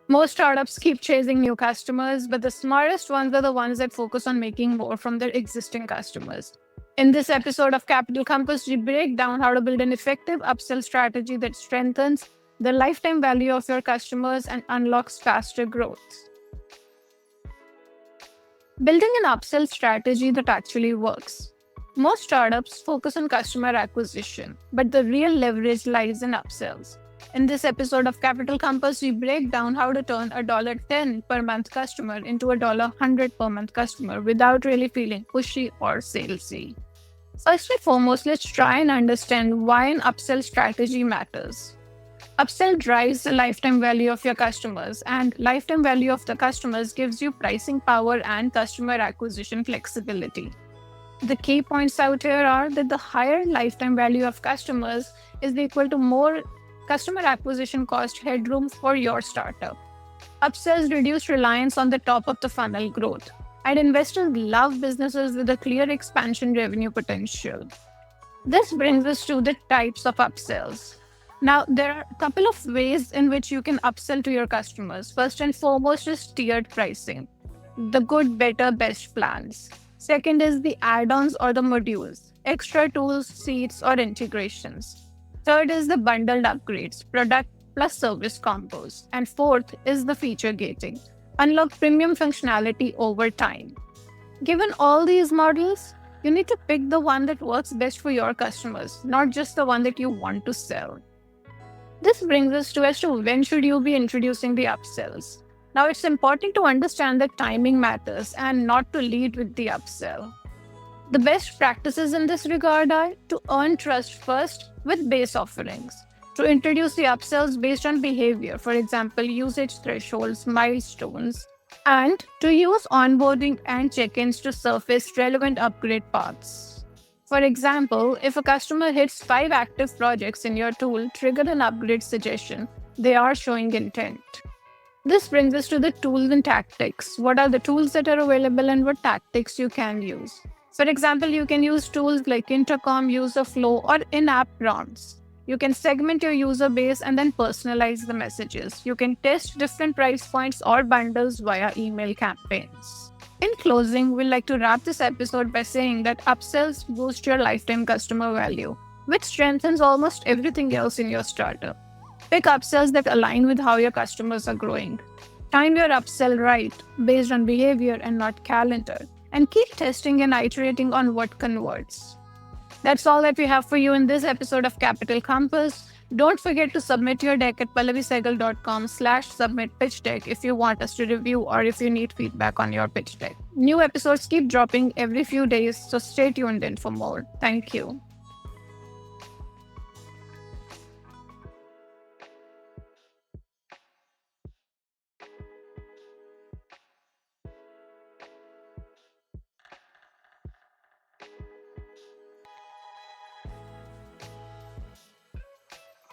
Most startups keep chasing new customers, but the smartest ones are the ones that focus on making more from their existing customers. In this episode of Capital Compass, we break down how to build an effective upsell strategy that strengthens the lifetime value of your customers and unlocks faster growth. Building an upsell strategy that actually works. Most startups focus on customer acquisition, but the real leverage lies in upsells. In this episode of Capital Compass, we break down how to turn a $10 per month customer into a $100 per month customer without really feeling pushy or salesy. First and foremost, let's try and understand why an upsell strategy matters. Upsell drives the lifetime value of your customers, and lifetime value of the customers gives you pricing power and customer acquisition flexibility. The key points out here are that the higher lifetime value of customers is equal to more customer acquisition cost headroom for your startup. Upsells reduce reliance on the top of the funnel growth, and investors love businesses with a clear expansion revenue potential. This brings us to the types of upsells. Now, there are a couple of ways in which you can upsell to your customers. First and foremost is tiered pricing, the good, better, best plans. Second is the add-ons or the modules, extra tools, seats, or integrations. Third is the bundled upgrades, product plus service combos. And fourth is the feature gating, unlock premium functionality over time. Given all these models, you need to pick the one that works best for your customers, not just the one that you want to sell. This brings us to as to when should you be introducing the upsells. Now, it's important to understand that timing matters and not to lead with the upsell. The best practices in this regard are to earn trust first with base offerings, to introduce the upsells based on behavior, for example, usage thresholds, milestones, and to use onboarding and check-ins to surface relevant upgrade paths. For example, if a customer hits 5 active projects in your tool, trigger an upgrade suggestion. They are showing intent. This brings us to the tools and tactics. What are the tools that are available and what tactics you can use? For example, you can use tools like Intercom, User Flow, or in-app prompts. You can segment your user base and then personalize the messages. You can test different price points or bundles via email campaigns. In closing, we'd like to wrap this episode by saying that upsells boost your lifetime customer value, which strengthens almost everything else in your startup. Pick upsells that align with how your customers are growing. Time your upsell right, based on behavior and not calendar, and keep testing and iterating on what converts. That's all that we have for you in this episode of Capital Compass. Don't forget to submit your deck at pallavisehgal.com/submit pitch deck if you want us to review or if you need feedback on your pitch deck. New episodes keep dropping every few days, so stay tuned in for more. Thank you.